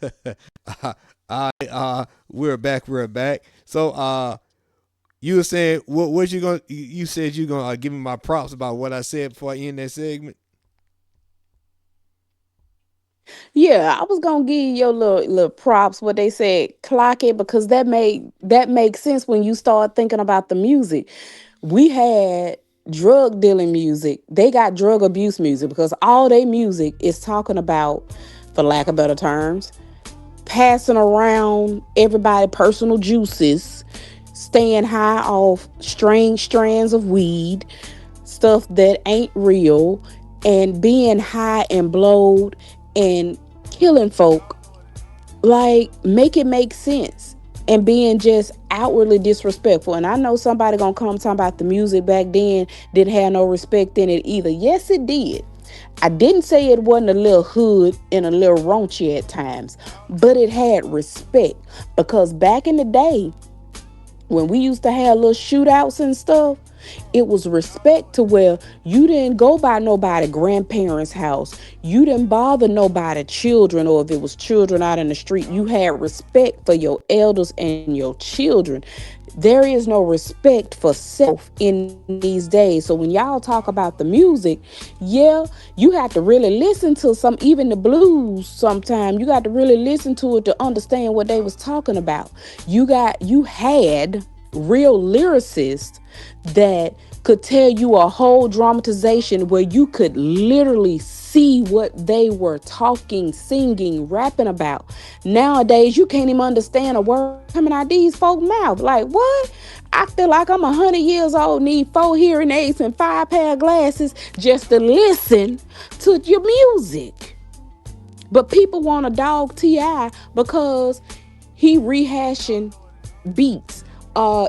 All right, we're back. We're back. So, you were saying what you gonna? You said you gonna give me my props about what I said before I end that segment. Yeah, I was gonna give you your little props. What they said, clock it, because that makes sense when you start thinking about the music. We had drug dealing music. They got drug abuse music because all their music is talking about, for lack of better terms, passing around everybody personal juices, staying high off strange strands of weed, stuff that ain't real, and being high and blowed and killing folk. Like, make it make sense. And being just outwardly disrespectful. And I know somebody gonna come talking about the music back then didn't have no respect in it either. Yes, it did. I didn't say it wasn't a little hood and a little raunchy at times, but it had respect. Because back in the day, when we used to have little shootouts and stuff, it was respect to where you didn't go by nobody grandparents' house. You didn't bother nobody children, or if it was children out in the street, you had respect for your elders and your children. There is no respect for self in these days. So when y'all talk about the music, yeah, you have to really listen to some, even the blues sometimes. You got to really listen to it to understand what they was talking about. You had real lyricists that could tell you a whole dramatization where you could literally see what they were talking, singing, rapping about. Nowadays, you can't even understand a word coming out these folk mouth. Like, what? I feel like I'm 100 years old, need 4 hearing aids and 5 pair of glasses just to listen to your music. But people want to dog Ti because he rehashing beats.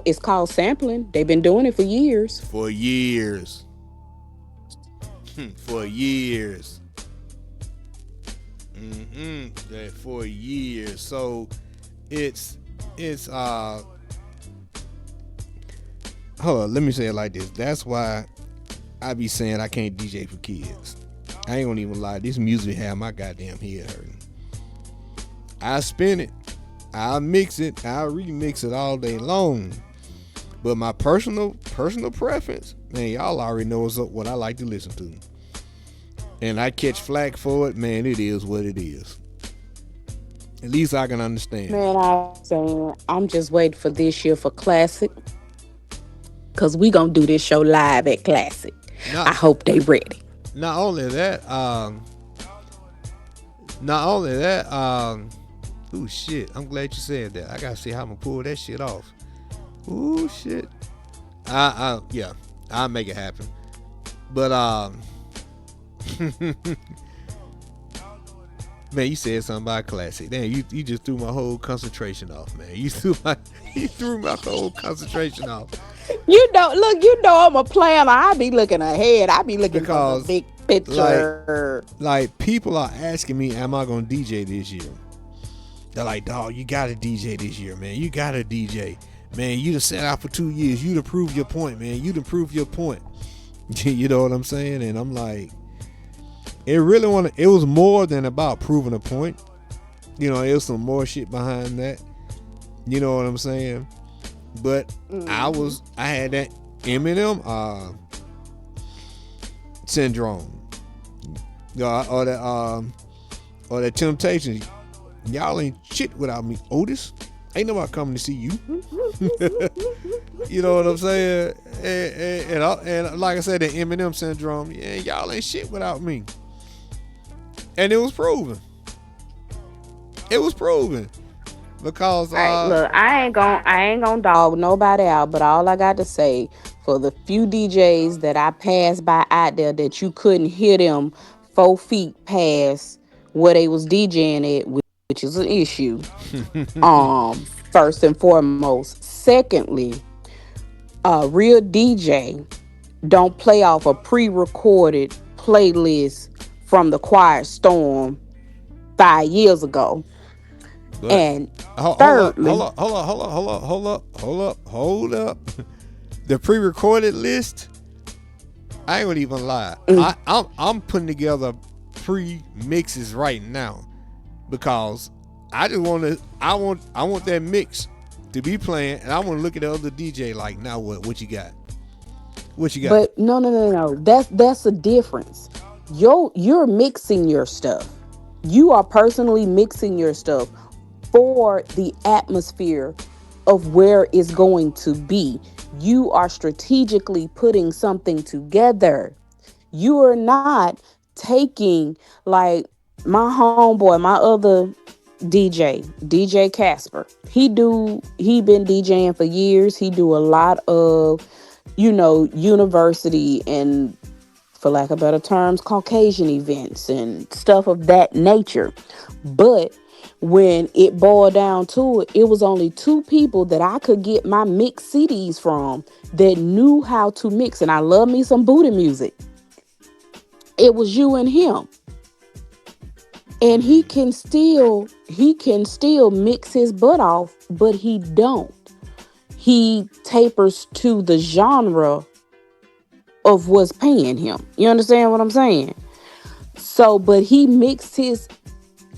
It's called sampling. They've been doing it for years. For years. For years. For years. So it's hold on, let me say it like this. That's why I be saying I can't DJ for kids. I ain't gonna even lie. This music have my goddamn head hurting. I spin it, I'll mix it, I'll remix it all day long. But my personal preference, man, y'all already know what I like to listen to. And I catch flack for it, man, it is what it is. At least I can understand. Man, I'm saying I'm just waiting for this year for Classic, because we gonna do this show live at Classic. I Not hope they ready. not only that, not only that, ooh shit. I'm glad you said that. I gotta see how I'm gonna pull that shit off. Ooh shit. Yeah, I'll make it happen. But man, you said something about classic. Damn, you just threw my whole concentration off, man. You threw my whole concentration off You know I'm a planner. I be looking ahead. I be looking for the because big like picture. people are asking me, am I gonna DJ this year? They're like, dog, you gotta DJ this year, man. You gotta DJ, man. You done sat out for 2 years. You done proved your point, man. You done proved your point. You know what I'm saying? And I'm like, it was more than about proving a point. You know, there's some more shit behind that. You know what I'm saying? But Hmm. I had that Eminem syndrome. Or that Temptations. Y'all ain't shit without me, Otis. Ain't nobody coming to see you. You know what I'm saying? And like I said, the Eminem syndrome. Yeah, y'all ain't shit without me. And it was proven. It was proven because All right, look, I ain't gonna dog nobody out, but all I got to say, for the few DJs that I passed by out there that you couldn't hear them 4 feet past where they was DJing at, which is an issue. First and foremost. Secondly, a real DJ don't play off a pre-recorded playlist from the Quiet Storm 5 years ago. but And hold up, hold thirdly, up, hold up, hold up, hold up, hold up, hold up, hold up. The pre-recorded list, I ain't gonna even lie. mm, I'm putting together pre-mixes right now because I just want to. I want that mix to be playing, and I want to look at the other DJ like, now what? What you got? What you got? But no. That's a difference. You're mixing your stuff. You are personally mixing your stuff for the atmosphere of where it's going to be. You are strategically putting something together. You are not taking, like, my homeboy, my other DJ Casper. He been DJing for years. He do a lot of, university and, for lack of better terms, Caucasian events and stuff of that nature. But when it boiled down to it, it was only two people that I could get my mix CDs from that knew how to mix. And I love me some booty music. It was you and him. And he can still mix his butt off, but he don't. He tapers to the genre of what's paying him. You understand what I'm saying? So, but he mixed his.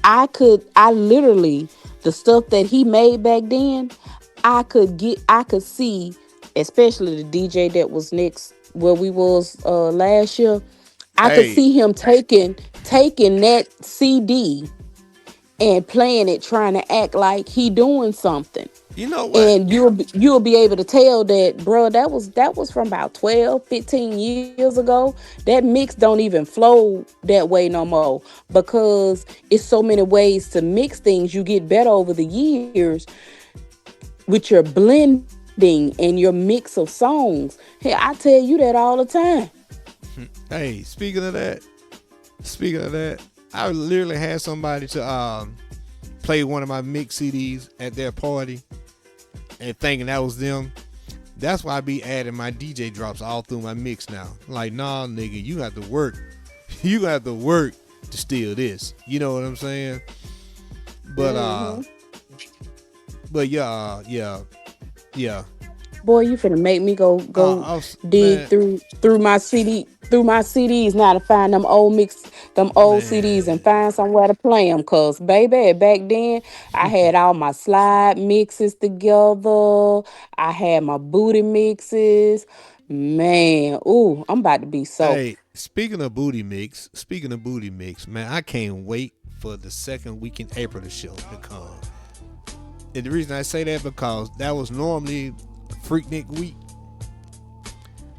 I literally, the stuff that he made back then, I could see, especially the DJ that was next where we was last year. I could Hey, see him taking that CD and playing it, trying to act like he doing something. you know what? And you'll be able to tell that, bro, that was from about 12, 15 years ago. That mix don't even flow that way no more, because it's so many ways to mix things. You get better over the years with your blending and your mix of songs. Hey, I tell you that all the time. Hey, speaking of that, I literally had somebody to play one of my mix CDs at their party, and thinking that was them. That's why I be adding my DJ drops all through my mix now. Like, nah, nigga, you have to work. You have to work to steal this. You know what I'm saying? But Hmm. but yeah. Boy, you finna make me go dig Man, through my CDs now to find them old CDs and man. find somewhere to play them. Cause baby, back then I had all my slide mixes together. I had my booty mixes. Man, ooh, I'm about to be so. Hey, speaking of booty mix, man, I can't wait for the second week in April to show to come. And the reason I say that, because that was normally Freaknik week.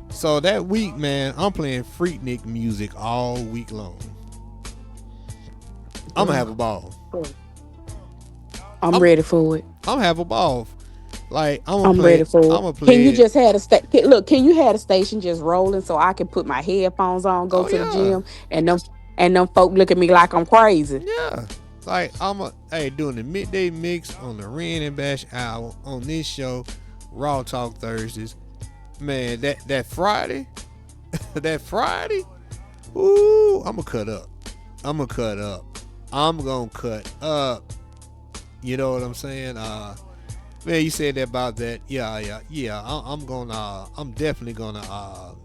So that week, man, I'm playing Freaknik music all week long. I'm gonna have a ball. I'm I'm ready for it. I'm gonna have a ball. Like, I'm ready for I'm it. gonna Can you play it. just have look? Can you have the station just rolling so I can put my headphones on, go Oh to the yeah, gym, and them folk look at me like I'm crazy? yeah. Like, doing the midday mix on the Wren and Bash hour on this show, Raw Talk Thursdays. Man, that Friday, that Friday, ooh, I'm gonna cut up. I'm gonna cut up. I'm gonna cut up. You know what I'm saying? Man, you said that about that. Yeah. I'm definitely gonna.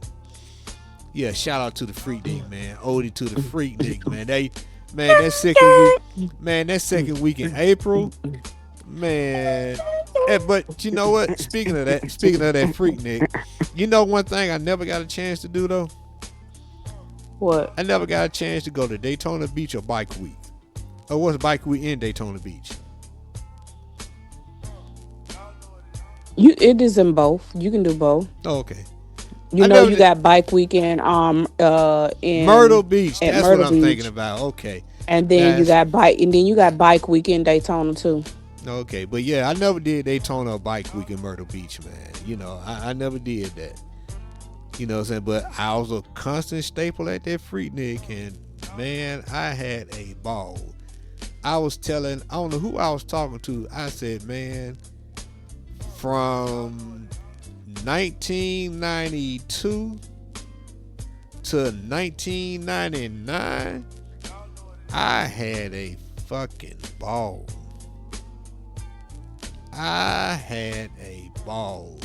Yeah. Shout out to the Freaknik, man. Odie to the Freaknik, man. Man, that second week, man. That second week in April, man. But you know what? Speaking of that Freaknik, you know one thing I never got a chance to do though. What? I never got a chance to go to Daytona Beach or Bike Week. Or what's Bike Week in Daytona Beach? It is in both. You can do both. Oh, okay. You I know, never you did. got bike weekend Myrtle in Beach. at That's what Myrtle I'm thinking Beach, about. Okay. and then you That's got bike weekend Daytona too. okay. But yeah, I never did Daytona or Bike Week in Myrtle Beach, man. You know, I never did that. You know what I'm saying? But I was a constant staple at that Freaknik, and man, I had a ball. I don't know who I was talking to. I said, man, from 1992 to 1999, I had a fucking ball. I had a ball.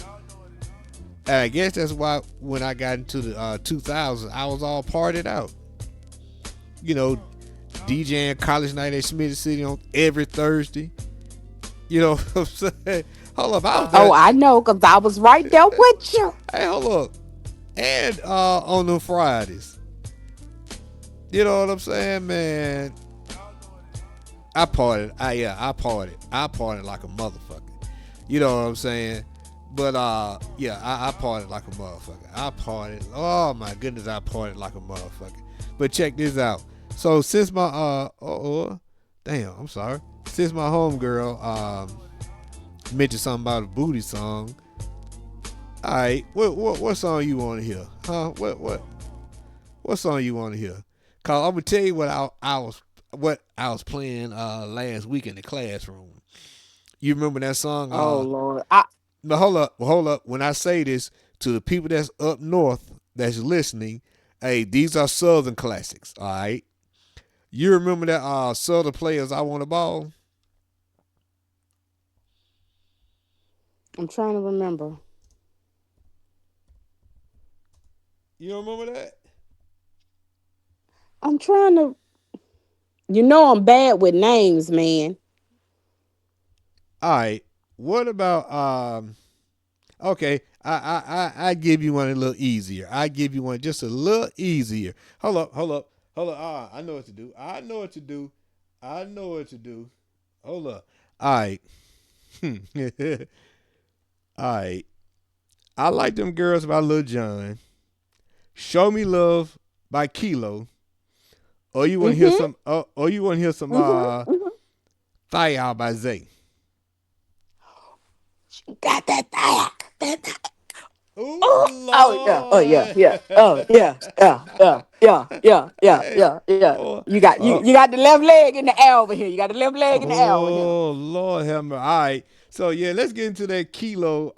And I guess that's why when I got into the 2000s, I was all partied out. You know, DJing college night at Smitty City on every Thursday. You know what I'm saying? Hold up, I was Oh, there. I know, cause I was right there with you. Hey, hold up. And on them Fridays. You know what I'm saying, man? I partied. I partied like a motherfucker. You know what I'm saying? But yeah, I partied like a motherfucker. I partied. Oh my goodness, I partied like a motherfucker. But check this out. So since my damn, I'm sorry. Since my homegirl mentioned something about a booty song. All right, what song you want to hear? Huh? What song you want to hear? Cause I'm gonna tell you what I was playing last week in the classroom. You remember that song? Oh Lord, But hold up. When I say this to the people that's up north that's listening, hey, these are Southern classics. All right. You remember that Southern Players I Want a Ball? I'm trying to remember. You don't remember that? I'm trying to. I'm bad with names, man. All right. What about okay, I give you one a little easier. I give you one just a little easier. Hold up. I know what to do. I know what to do. I know what to do. Hold up. All right. All right. I like them girls by Lil Jon. Show Me Love by Kilo. Or you want to hear Mm-hmm. some? Or you want to hear some Mm-hmm. Mm-hmm. Thigh Out by Zay. Got that back. That back. Oh Oh, oh yeah. Oh yeah. Lord. Yeah. Oh yeah. Yeah. Yeah. Yeah. Yeah. Yeah. Hey, Yeah. Yeah. oh, You got you. oh, You got the left leg in the air over here. You got the left leg in the air over here. oh Lord have mercy. All right. So yeah, let's get into that Kilo.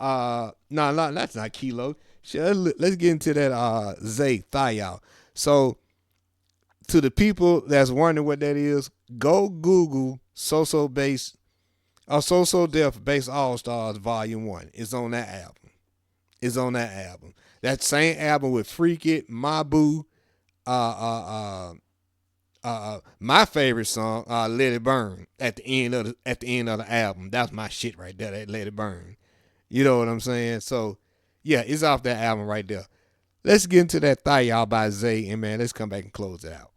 No, that's not Kilo. Let's get into that Zay Thigh Out. So to the people that's wondering what that is, go Google So Bass or So Def Bass All Stars Volume 1. It's on that album. It's on that album. That same album with Freak It, Mabu, uh, uh, my favorite song, Let It Burn, at the end of the album. That's my shit right there, that Let It Burn. You know what I'm saying? So yeah, it's off that album right there. Let's get into that Thigh Y'all by Zay, and man, let's come back and close it out.